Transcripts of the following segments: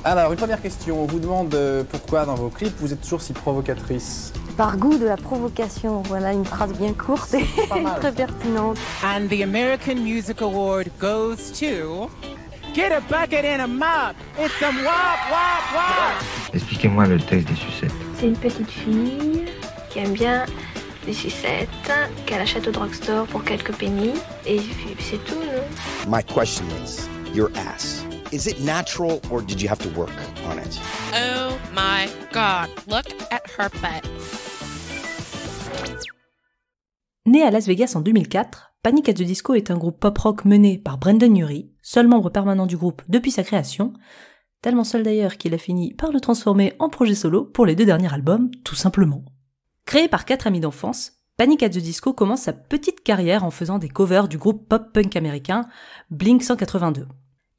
Alors, une première question. On vous demande pourquoi dans vos clips vous êtes toujours si provocatrice. Par goût de la provocation, voilà une phrase bien courte et très pertinente. And the American Music Award goes to... Get a bucket and a mop! It's some wop, wop, wop! Expliquez-moi le texte des sucettes. C'est une petite fille qui aime bien les sucettes, qu'elle achète au drugstore pour quelques pennies, et c'est tout, non? My question is, your ass. Is it natural or did you have to work on it? Oh my God, look at her butt. Né à Las Vegas en 2004, Panic! At the Disco est un groupe pop-rock mené par Brendon Urie, seul membre permanent du groupe depuis sa création, tellement seul d'ailleurs qu'il a fini par le transformer en projet solo pour les 2 derniers albums, tout simplement. Créé par 4 amis d'enfance, Panic! At the Disco commence sa petite carrière en faisant des covers du groupe pop-punk américain Blink-182.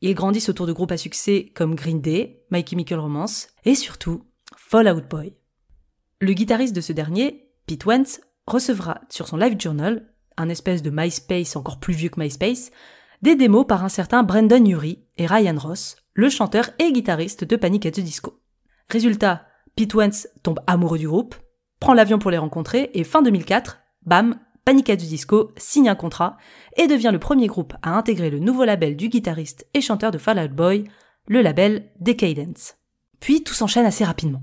Ils grandissent autour de groupes à succès comme Green Day, My Chemical Romance et surtout Fall Out Boy. Le guitariste de ce dernier, Pete Wentz, recevra sur son live journal, un espèce de MySpace encore plus vieux que MySpace, des démos par un certain Brendon Urie et Ryan Ross, le chanteur et guitariste de Panic! At the Disco. Résultat, Pete Wentz tombe amoureux du groupe, prend l'avion pour les rencontrer et fin 2004, bam, Panic! At the Disco signe un contrat et devient le premier groupe à intégrer le nouveau label du guitariste et chanteur de Fall Out Boy, le label Decadence. Puis tout s'enchaîne assez rapidement.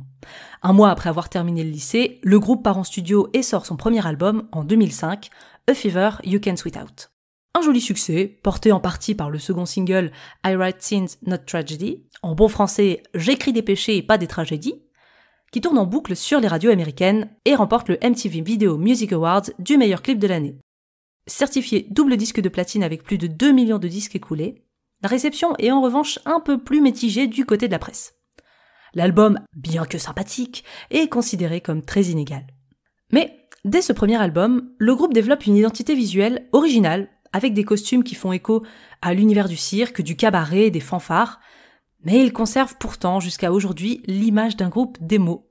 Un mois après avoir terminé le lycée, le groupe part en studio et sort son premier album en 2005, A Fever You Can Sweat Out. Un joli succès, porté en partie par le second single I Write Sins Not Tragedy, en bon français J'écris des péchés et pas des tragédies, qui tourne en boucle sur les radios américaines et remporte le MTV Video Music Awards du meilleur clip de l'année. Certifié double disque de platine avec plus de 2 millions de disques écoulés, la réception est en revanche un peu plus mitigée du côté de la presse. L'album, bien que sympathique, est considéré comme très inégal. Mais, dès ce premier album, le groupe développe une identité visuelle originale, avec des costumes qui font écho à l'univers du cirque, du cabaret, des fanfares, mais ils conservent pourtant jusqu'à aujourd'hui l'image d'un groupe d'émo.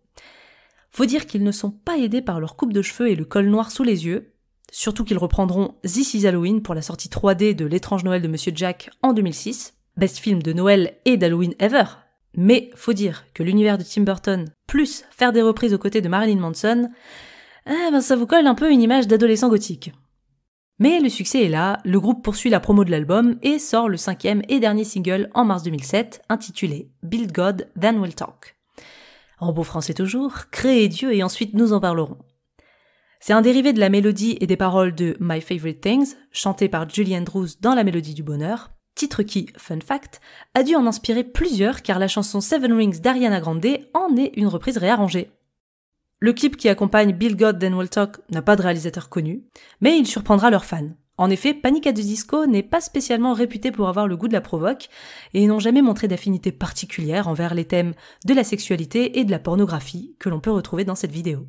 Faut dire qu'ils ne sont pas aidés par leur coupe de cheveux et le col noir sous les yeux, surtout qu'ils reprendront This Is Halloween pour la sortie 3D de L'étrange Noël de Monsieur Jack en 2006, best film de Noël et d'Halloween ever. Mais faut dire que l'univers de Tim Burton, plus faire des reprises aux côtés de Marilyn Manson, ça vous colle un peu une image d'adolescent gothique. Mais le succès est là, le groupe poursuit la promo de l'album et sort le 5e et dernier single en mars 2007, intitulé Build God, Then We'll Talk. En beau français toujours, créez Dieu et ensuite nous en parlerons. C'est un dérivé de la mélodie et des paroles de My Favorite Things, chanté par Julie Andrews dans La Mélodie du Bonheur, titre qui, fun fact, a dû en inspirer plusieurs car la chanson Seven Rings d'Ariana Grande en est une reprise réarrangée. Le clip qui accompagne Build God Then We'll Talk n'a pas de réalisateur connu, mais il surprendra leurs fans. En effet, Panic! At the Disco n'est pas spécialement réputé pour avoir le goût de la provoque et n'ont jamais montré d'affinité particulière envers les thèmes de la sexualité et de la pornographie que l'on peut retrouver dans cette vidéo.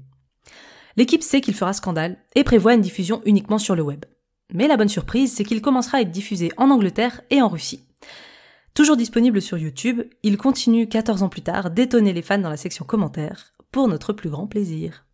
L'équipe sait qu'il fera scandale et prévoit une diffusion uniquement sur le web. Mais la bonne surprise, c'est qu'il commencera à être diffusé en Angleterre et en Russie. Toujours disponible sur YouTube, il continue 14 ans plus tard d'étonner les fans dans la section commentaires, pour notre plus grand plaisir.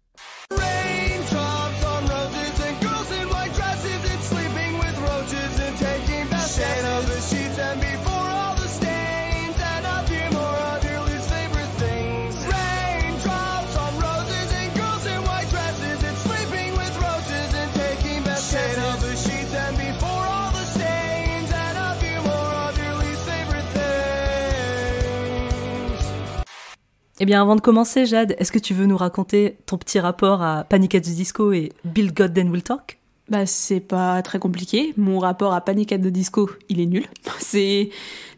Eh bien, avant de commencer, Jade, est-ce que tu veux nous raconter ton petit rapport à Panic! At the Disco et Build God Then We'll Talk ? Bah, c'est pas très compliqué. Mon rapport à Panic! At the Disco, il est nul.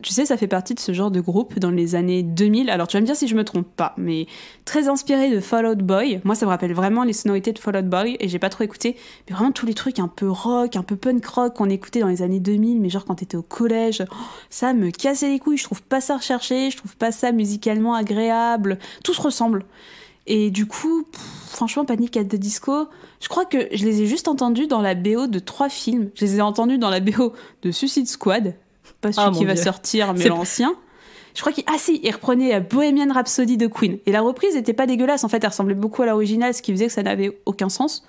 Tu sais, ça fait partie de ce genre de groupe dans les années 2000. Alors, tu vas me dire si je me trompe pas, mais très inspiré de Fall Out Boy. Moi, ça me rappelle vraiment les sonorités de Fall Out Boy et j'ai pas trop écouté. Mais vraiment tous les trucs un peu rock, un peu punk rock qu'on écoutait dans les années 2000, mais genre quand t'étais au collège. Ça me cassait les couilles. Je trouve pas ça recherché, je trouve pas ça musicalement agréable. Tout se ressemble. Et du coup, franchement, Panic! At the Disco, je crois que je les ai juste entendus dans la BO de 3 films. Je les ai entendus dans la BO de Suicide Squad, pas celui qui va sortir, mais l'ancien. Je crois il reprenait Bohemian Rhapsody de Queen. Et la reprise était pas dégueulasse, en fait, elle ressemblait beaucoup à l'original, ce qui faisait que ça n'avait aucun sens.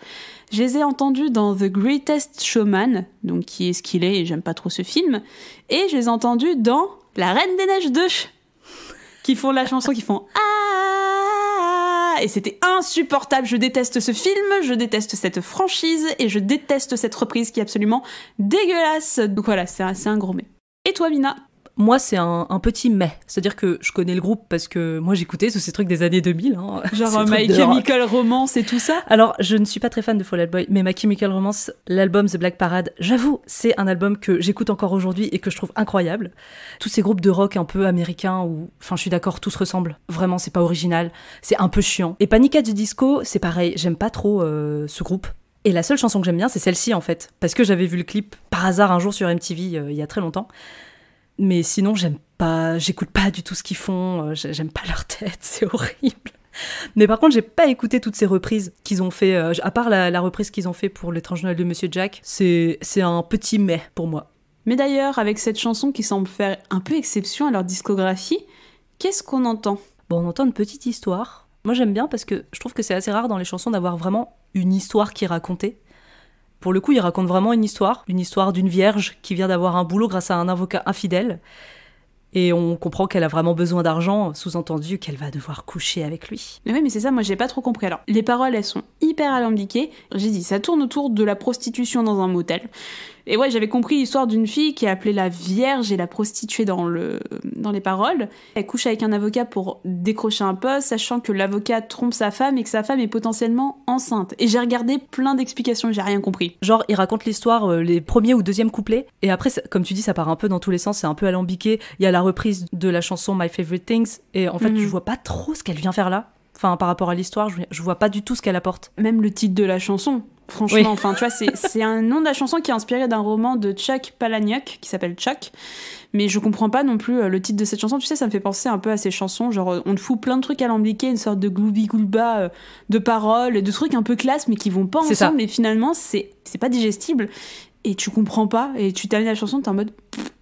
Je les ai entendus dans The Greatest Showman, donc qui est ce qu'il est, et j'aime pas trop ce film. Et je les ai entendus dans La Reine des Neiges 2, qui font la chanson, qui font ah, et c'était insupportable. Je déteste ce film, je déteste cette franchise et je déteste cette reprise qui est absolument dégueulasse. Donc voilà, c'est un gros mais. Et toi, Mina? Moi, c'est un petit mais. C'est-à-dire que je connais le groupe parce que moi, j'écoutais tous ces trucs des années 2000. Hein. Genre My Chemical Romance et tout ça. Alors, je ne suis pas très fan de Fall Out Boy, mais My Chemical Romance, l'album The Black Parade, j'avoue, c'est un album que j'écoute encore aujourd'hui et que je trouve incroyable. Tous ces groupes de rock un peu américains où, enfin, je suis d'accord, tous ressemblent. Vraiment, c'est pas original. C'est un peu chiant. Et Panic! At the Disco, c'est pareil. J'aime pas trop ce groupe. Et la seule chanson que j'aime bien, c'est celle-ci, en fait. Parce que j'avais vu le clip par hasard un jour sur MTV il y a très longtemps. Mais sinon, j'écoute pas du tout ce qu'ils font, j'aime pas leur tête, c'est horrible. Mais par contre, j'ai pas écouté toutes ces reprises qu'ils ont fait, à part la reprise qu'ils ont fait pour L'étrange Noël de Monsieur Jack, c'est un petit mais pour moi. Mais d'ailleurs, avec cette chanson qui semble faire un peu exception à leur discographie, qu'est-ce qu'on entend? Bon, on entend une petite histoire. Moi, j'aime bien parce que je trouve que c'est assez rare dans les chansons d'avoir vraiment une histoire qui est racontée. Pour le coup, il raconte vraiment une histoire d'une vierge qui vient d'avoir un boulot grâce à un avocat infidèle. Et on comprend qu'elle a vraiment besoin d'argent, sous-entendu qu'elle va devoir coucher avec lui. Mais oui, mais c'est ça, moi j'ai pas trop compris. Alors, les paroles, elles sont hyper alambiquées. J'ai dit, ça tourne autour de la prostitution dans un motel. Et ouais, j'avais compris l'histoire d'une fille qui est appelée la Vierge et la prostituée dans les paroles. Elle couche avec un avocat pour décrocher un poste, sachant que l'avocat trompe sa femme et que sa femme est potentiellement enceinte. Et j'ai regardé plein d'explications, j'ai rien compris. Genre, il raconte l'histoire, les premiers ou deuxième couplets, et après, comme tu dis, ça part un peu dans tous les sens, c'est un peu alambiqué. Il y a la reprise de la chanson My Favorite Things, et en fait, je vois pas trop ce qu'elle vient faire là. Enfin, par rapport à l'histoire, je vois pas du tout ce qu'elle apporte. Même le titre de la chanson, franchement, oui. Enfin, tu vois, c'est un nom de la chanson qui est inspiré d'un roman de Chuck Palahniuk, qui s'appelle Chuck. Mais je comprends pas non plus le titre de cette chanson. Tu sais, ça me fait penser un peu à ces chansons, genre, on te fout plein de trucs alambiqués, une sorte de gloubi-goulba de paroles, de trucs un peu classe, mais qui vont pas ensemble, et finalement, c'est pas digestible. Et tu comprends pas, et tu termines la chanson, t'es en mode...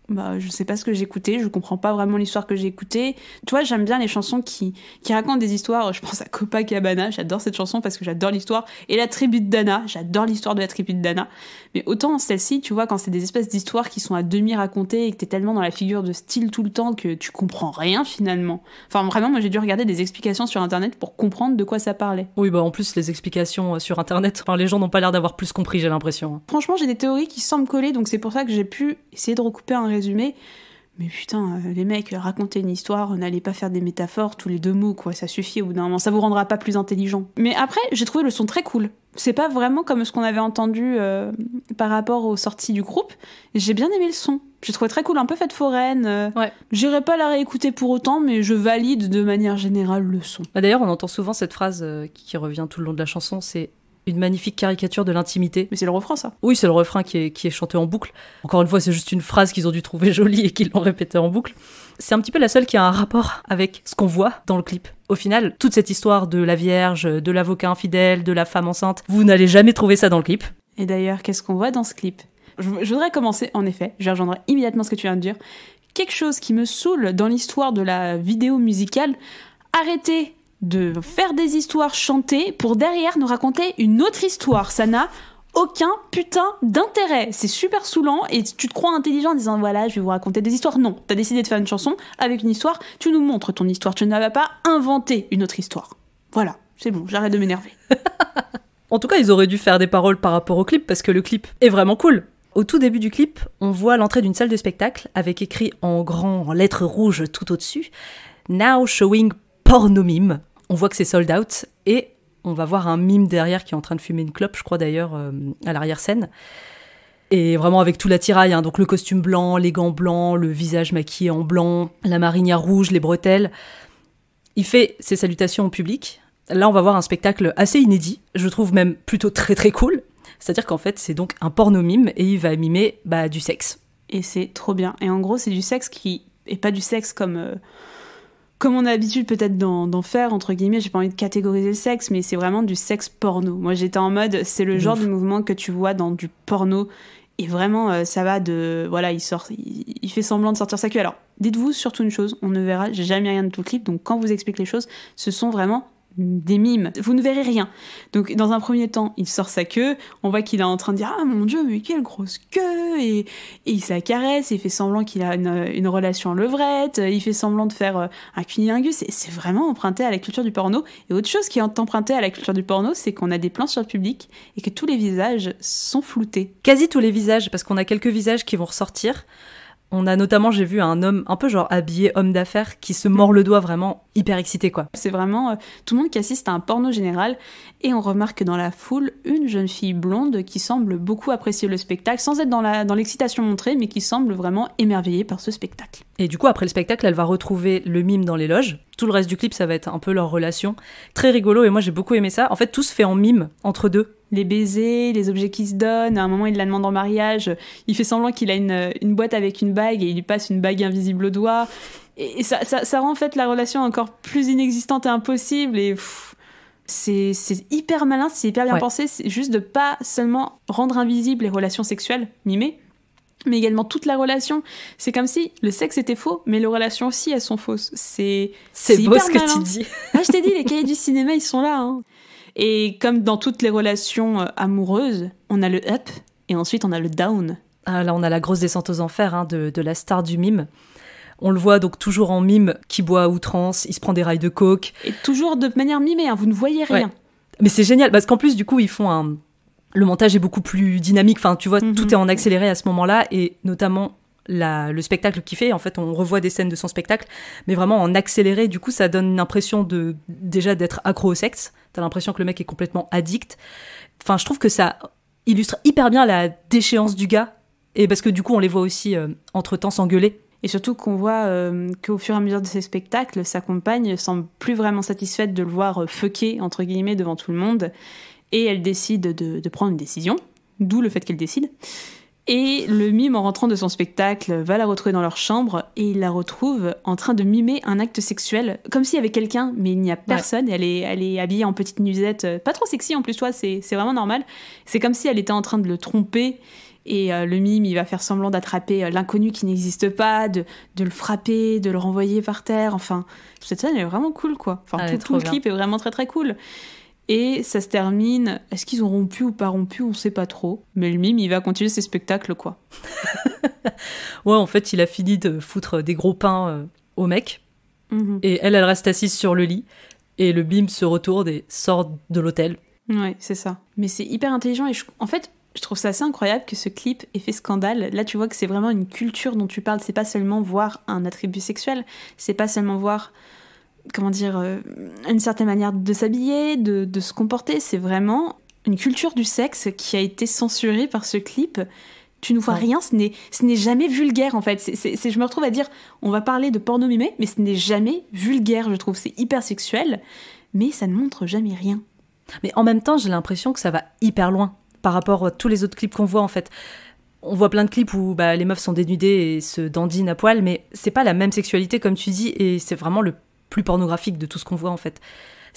Bah, je sais pas ce que j'écoutais, je comprends pas vraiment l'histoire que j'ai écoutée. Tu vois, j'aime bien les chansons qui racontent des histoires. Je pense à Copacabana, j'adore cette chanson parce que j'adore l'histoire. Et la tribu de Dana, j'adore l'histoire de la tribu de Dana. Mais autant celle-ci, tu vois, quand c'est des espèces d'histoires qui sont à demi racontées et que t'es tellement dans la figure de style tout le temps que tu comprends rien finalement. Enfin, vraiment, moi j'ai dû regarder des explications sur internet pour comprendre de quoi ça parlait. Oui, bah en plus, les explications sur internet, enfin, les gens n'ont pas l'air d'avoir plus compris, j'ai l'impression. Franchement, j'ai des théories qui semblent coller, donc c'est pour ça que j'ai pu essayer de recouper un résumé. Mais putain, les mecs, racontez une histoire, n'allez pas faire des métaphores tous les 2 mots, quoi, ça suffit au bout d'un moment, ça vous rendra pas plus intelligent. Mais après, j'ai trouvé le son très cool. C'est pas vraiment comme ce qu'on avait entendu par rapport aux sorties du groupe. J'ai bien aimé le son. J'ai trouvé très cool, un peu fête foraine. Ouais. J'irai pas la réécouter pour autant, mais je valide de manière générale le son. Bah d'ailleurs, on entend souvent cette phrase qui revient tout le long de la chanson, c'est une magnifique caricature de l'intimité. Mais c'est le refrain, ça. Oui, c'est le refrain qui est chanté en boucle. Encore une fois, c'est juste une phrase qu'ils ont dû trouver jolie et qu'ils l'ont répétée en boucle. C'est un petit peu la seule qui a un rapport avec ce qu'on voit dans le clip. Au final, toute cette histoire de la Vierge, de l'avocat infidèle, de la femme enceinte, vous n'allez jamais trouver ça dans le clip. Et d'ailleurs, qu'est-ce qu'on voit dans ce clip ? Je voudrais commencer, en effet, je rejoindrai immédiatement ce que tu viens de dire. Quelque chose qui me saoule dans l'histoire de la vidéo musicale, arrêtez de faire des histoires chantées pour derrière nous raconter une autre histoire. Ça n'a aucun putain d'intérêt. C'est super saoulant et tu te crois intelligent en disant voilà, je vais vous raconter des histoires. Non, t'as décidé de faire une chanson avec une histoire, tu nous montres ton histoire. Tu n'avais pas inventé une autre histoire. Voilà, c'est bon, j'arrête de m'énerver. En tout cas, ils auraient dû faire des paroles par rapport au clip parce que le clip est vraiment cool. Au tout début du clip, on voit l'entrée d'une salle de spectacle avec écrit en grand, en lettres rouges tout au-dessus « Now showing porno mime ». On voit que c'est sold out et on va voir un mime derrière qui est en train de fumer une clope, je crois d'ailleurs, à l'arrière-scène. Et vraiment avec tout l'attirail, hein, donc le costume blanc, les gants blancs, le visage maquillé en blanc, la marinière rouge, les bretelles. Il fait ses salutations au public. Là, on va voir un spectacle assez inédit, je trouve même plutôt très très cool. C'est-à-dire qu'en fait, c'est donc un porno mime et il va mimer du sexe. Et c'est trop bien. Et en gros, c'est du sexe qui est pas du sexe comme on a l'habitude peut-être d'en faire, entre guillemets, j'ai pas envie de catégoriser le sexe, mais c'est vraiment du sexe porno. Moi, j'étais en mode, c'est le genre de mouvement que tu vois dans du porno, et vraiment, ça va de... Voilà, il fait semblant de sortir sa queue. Alors, dites-vous surtout une chose, on ne verra jamais rien de tout le clip, donc quand vous explique les choses, ce sont vraiment des mimes, vous ne verrez rien. Donc dans un premier temps, il sort sa queue, on voit qu'il est en train de dire « Ah mon Dieu, mais quelle grosse queue !» et il se la caresse, il fait semblant qu'il a une relation levrette, il fait semblant de faire un cunilingus, c'est vraiment emprunté à la culture du porno. Et autre chose qui est emprunté à la culture du porno, c'est qu'on a des plans sur le public et que tous les visages sont floutés. Quasi tous les visages, parce qu'on a quelques visages qui vont ressortir. On a notamment, j'ai vu un homme un peu genre habillé homme d'affaires qui se mord le doigt vraiment hyper excité quoi. C'est vraiment tout le monde qui assiste à un porno général et on remarque dans la foule une jeune fille blonde qui semble beaucoup apprécier le spectacle sans être dans l'excitation montrée mais qui semble vraiment émerveillée par ce spectacle. Et du coup après le spectacle elle va retrouver le mime dans les loges. Tout le reste du clip ça va être un peu leur relation. Très rigolo et moi j'ai beaucoup aimé ça. En fait tout se fait en mime entre deux. Les baisers, les objets qui se donnent, à un moment il la demande en mariage, il fait semblant qu'il a une boîte avec une bague et il lui passe une bague invisible au doigt. Et ça rend en fait la relation encore plus inexistante et impossible et c'est hyper malin, c'est hyper bien pensé, c'est juste de pas seulement rendre invisibles les relations sexuelles mimées, mais également toute la relation. C'est comme si le sexe était faux, mais les relations aussi elles sont fausses. C'est beau hyper ce que malin. tu dis. Ah, je t'ai dit, les cahiers du cinéma ils sont là. Hein. Et comme dans toutes les relations amoureuses, on a le up et ensuite on a le down. Ah, là on a la grosse descente aux enfers de la star du mime. On le voit donc toujours en mime, qui boit à outrance, il se prend des rails de coke. Et toujours de manière mimée, hein, vous ne voyez rien. Ouais. Mais c'est génial, parce qu'en plus, du coup, ils font le montage est beaucoup plus dynamique. Enfin, tu vois, tout est en accéléré à ce moment-là, et notamment le spectacle qu'il fait. En fait, on revoit des scènes de son spectacle, mais vraiment en accéléré. Du coup, ça donne une impression déjà d'être accro au sexe. T'as l'impression que le mec est complètement addict. Enfin, je trouve que ça illustre hyper bien la déchéance du gars, et parce que du coup, on les voit aussi entre-temps s'engueuler. Et surtout qu'on voit qu'au fur et à mesure de ces spectacles, sa compagne semble plus vraiment satisfaite de le voir fucker, entre guillemets, devant tout le monde. Et elle décide de prendre une décision, d'où le fait qu'elle décide. Et le mime, en rentrant de son spectacle, va la retrouver dans leur chambre et il la retrouve en train de mimer un acte sexuel, comme s'il y avait quelqu'un, mais il n'y a personne. Ouais. Elle est habillée en petite nuisette, pas trop sexy en plus, toi, c'est vraiment normal. C'est comme si elle était en train de le tromper. Et le mime, il va faire semblant d'attraper l'inconnu qui n'existe pas, de le frapper, de le renvoyer par terre. Enfin, cette scène est vraiment cool, quoi. Enfin, tout le clip est vraiment très très cool. Et ça se termine. Est-ce qu'ils ont rompu ou pas rompu? On sait pas trop. Mais le mime, il va continuer ses spectacles, quoi. Ouais, en fait, il a fini de foutre des gros pains au mec. Mm-hmm. Et elle reste assise sur le lit. Et le mime se retourne et sort de l'hôtel. Ouais, c'est ça. Mais c'est hyper intelligent. Et en fait, je trouve ça assez incroyable que ce clip ait fait scandale. Là, tu vois que c'est vraiment une culture dont tu parles. C'est pas seulement voir un attribut sexuel. C'est pas seulement voir, comment dire, une certaine manière de s'habiller, de se comporter. C'est vraiment une culture du sexe qui a été censurée par ce clip. Tu ne vois rien, ce n'est jamais vulgaire, en fait. Je me retrouve à dire, on va parler de porno mimé, mais ce n'est jamais vulgaire, je trouve. C'est hyper sexuel, mais ça ne montre jamais rien. Mais en même temps, j'ai l'impression que ça va hyper loin par rapport à tous les autres clips qu'on voit, en fait. On voit plein de clips où les meufs sont dénudées et se dandinent à poil, mais c'est pas la même sexualité, comme tu dis, et c'est vraiment le plus pornographique de tout ce qu'on voit, en fait.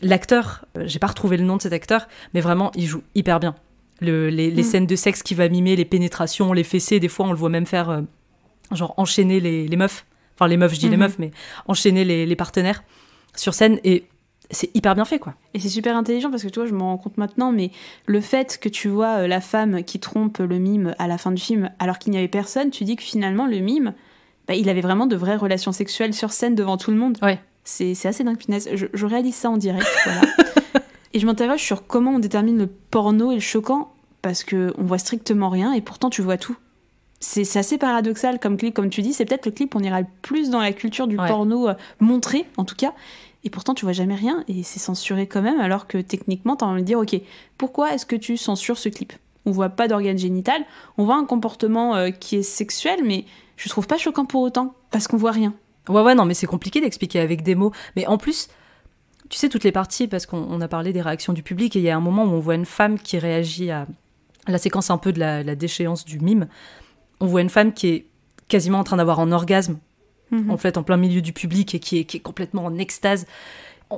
L'acteur, j'ai pas retrouvé le nom de cet acteur, mais vraiment, il joue hyper bien. Les scènes de sexe qu'il va mimer, les pénétrations, les fessées, des fois, on le voit même faire, genre, enchaîner les meufs. Enfin, les meufs, je dis les meufs, mais enchaîner les partenaires sur scène, et c'est hyper bien fait, quoi. Et c'est super intelligent parce que, tu vois, je m'en rends compte maintenant, mais le fait que tu vois la femme qui trompe le mime à la fin du film alors qu'il n'y avait personne, tu dis que finalement, le mime, il avait vraiment de vraies relations sexuelles sur scène devant tout le monde. Ouais. C'est assez dingue, punaise. Je réalise ça en direct, voilà. Et je m'interroge sur comment on détermine le porno et le choquant, parce qu'on voit strictement rien et pourtant tu vois tout. C'est assez paradoxal comme clip, comme tu dis. C'est peut-être le clip où on ira le plus dans la culture du porno montré, en tout cas. Et pourtant, tu vois jamais rien et c'est censuré quand même, alors que techniquement, t'as envie de dire, ok, pourquoi est-ce que tu censures ce clip? On voit pas d'organe génital, on voit un comportement qui est sexuel, mais je trouve pas choquant pour autant, parce qu'on voit rien. Ouais, non, mais c'est compliqué d'expliquer avec des mots. Mais en plus, tu sais, toutes les parties, parce qu'on a parlé des réactions du public, et il y a un moment où on voit une femme qui réagit à la séquence un peu de la déchéance du mime. On voit une femme qui est quasiment en train d'avoir un orgasme, en fait, en plein milieu du public, et qui est complètement en extase.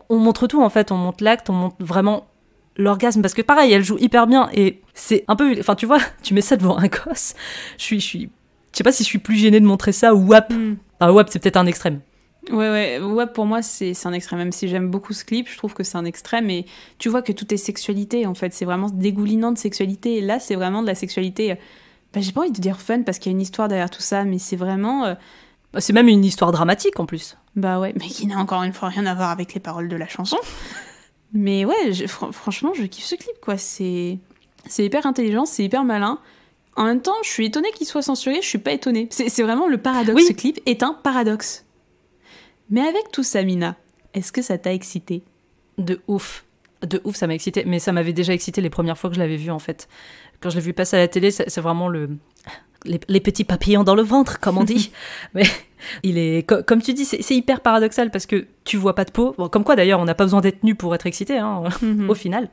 On montre tout, en fait. On montre l'acte, on montre vraiment l'orgasme, parce que pareil, elle joue hyper bien, et c'est un peu... Enfin, tu vois, tu mets ça devant un gosse, je sais pas si je suis plus gênée de montrer ça, ou WAP. Enfin, WAP, c'est peut-être un extrême. Ouais, pour moi, c'est un extrême. Même si j'aime beaucoup ce clip, je trouve que c'est un extrême. Et tu vois que tout est sexualité, en fait. C'est vraiment dégoulinant de sexualité. Et là, c'est vraiment de la sexualité... j'ai pas envie de dire fun, parce qu'il y a une histoire derrière tout ça, mais c'est vraiment... C'est même une histoire dramatique, en plus. Bah ouais, mais qui n'a encore une fois rien à voir avec les paroles de la chanson. Mais ouais, franchement, je kiffe ce clip, quoi. C'est hyper intelligent, c'est hyper malin. En même temps, je suis étonnée qu'il soit censuré, je suis pas étonnée. C'est vraiment le paradoxe. Oui. Ce clip est un paradoxe. Mais avec tout ça, Mina, est-ce que ça t'a excité ? De ouf, ça m'a excité. Mais ça m'avait déjà excité les premières fois que je l'avais vu, en fait. Quand je l'ai vu passer à la télé, c'est vraiment les petits papillons dans le ventre, comme on dit. Mais il est, comme tu dis, c'est hyper paradoxal parce que tu vois pas de peau. Bon, comme quoi, d'ailleurs, on n'a pas besoin d'être nu pour être excité, hein, au final.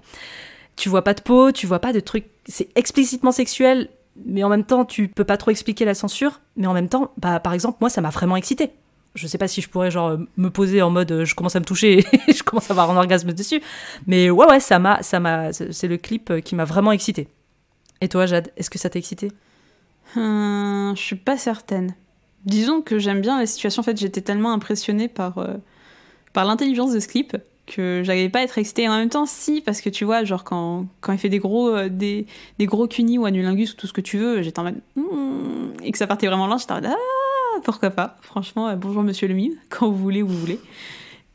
Tu vois pas de peau, tu vois pas de trucs... C'est explicitement sexuel, mais en même temps, tu peux pas trop expliquer la censure. Mais en même temps, par exemple, moi, ça m'a vraiment excité. Je sais pas si je pourrais genre me poser en mode je commence à me toucher et je commence à avoir un orgasme dessus. Mais ouais, c'est le clip qui m'a vraiment excité. Et toi, Jade, est-ce que ça t'a excité ? Je suis pas certaine. Disons que j'aime bien la situation. En fait, j'étais tellement impressionnée par l'intelligence de ce clip que j'arrivais pas à être excitée. Et en même temps, si, parce que tu vois, genre quand il fait des gros cunis ou annulingus ou tout ce que tu veux, j'étais en mode et que ça partait vraiment loin, j'étais en mode pourquoi pas. Franchement, bonjour Monsieur le Mime, quand vous voulez, où vous voulez.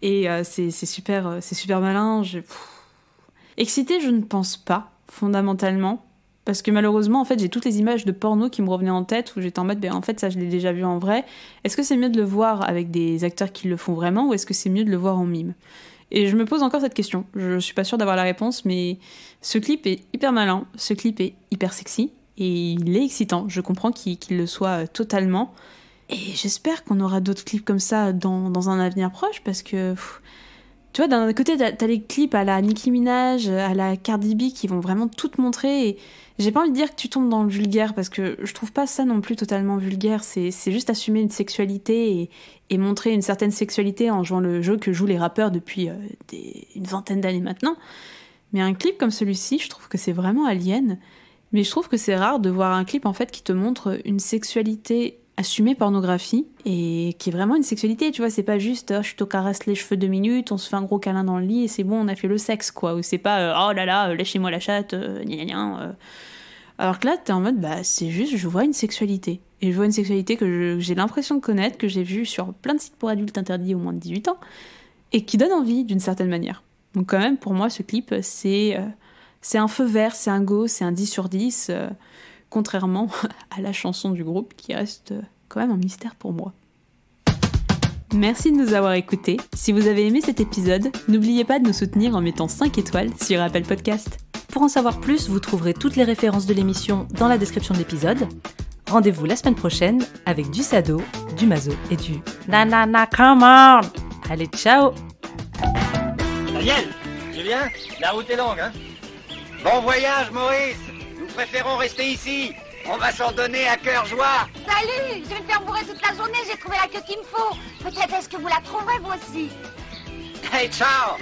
Et c'est super malin. Excitée, je ne pense pas fondamentalement. Parce que malheureusement, en fait, j'ai toutes les images de porno qui me revenaient en tête où j'étais en mode, en fait, ça, je l'ai déjà vu en vrai. Est-ce que c'est mieux de le voir avec des acteurs qui le font vraiment ou est-ce que c'est mieux de le voir en mime ? Et je me pose encore cette question. Je suis pas sûre d'avoir la réponse, mais ce clip est hyper malin, ce clip est hyper sexy et il est excitant. Je comprends qu'il le soit totalement. Et j'espère qu'on aura d'autres clips comme ça dans un avenir proche parce que... Tu vois, d'un côté, t'as les clips à la Nicki Minaj, à la Cardi B qui vont vraiment tout te montrer. Et j'ai pas envie de dire que tu tombes dans le vulgaire parce que je trouve pas ça non plus totalement vulgaire. C'est juste assumer une sexualité et montrer une certaine sexualité en jouant le jeu que jouent les rappeurs depuis une vingtaine d'années maintenant. Mais un clip comme celui-ci, je trouve que c'est vraiment alien. Mais je trouve que c'est rare de voir un clip en fait qui te montre une sexualité assumée pornographie et qui est vraiment une sexualité, tu vois, c'est pas juste je te caresse les cheveux 2 minutes, on se fait un gros câlin dans le lit et c'est bon, on a fait le sexe, quoi, ou c'est pas oh là là, lâchez-moi la chatte, alors que là t'es en mode c'est juste, je vois une sexualité et je vois une sexualité que j'ai l'impression de connaître, que j'ai vue sur plein de sites pour adultes interdits au moins de 18 ans et qui donne envie d'une certaine manière. Donc quand même, pour moi, ce clip, c'est un feu vert, c'est un go, c'est un 10 sur 10, contrairement à la chanson du groupe qui reste quand même un mystère pour moi. Merci de nous avoir écoutés. Si vous avez aimé cet épisode, n'oubliez pas de nous soutenir en mettant 5 étoiles sur Apple Podcast. Pour en savoir plus, vous trouverez toutes les références de l'émission dans la description de l'épisode. Rendez-vous la semaine prochaine avec du Sado, du Mazo et du Nanana, come on! Allez, ciao! Daniel, tu viens? La route est longue, hein? Bon voyage, Maurice! Nous préférons rester ici. On va s'en donner à cœur joie. Salut, je vais me faire bourrer toute la journée, j'ai trouvé la queue qu'il me faut. Peut-être est-ce que vous la trouverez vous aussi. Hey, ciao!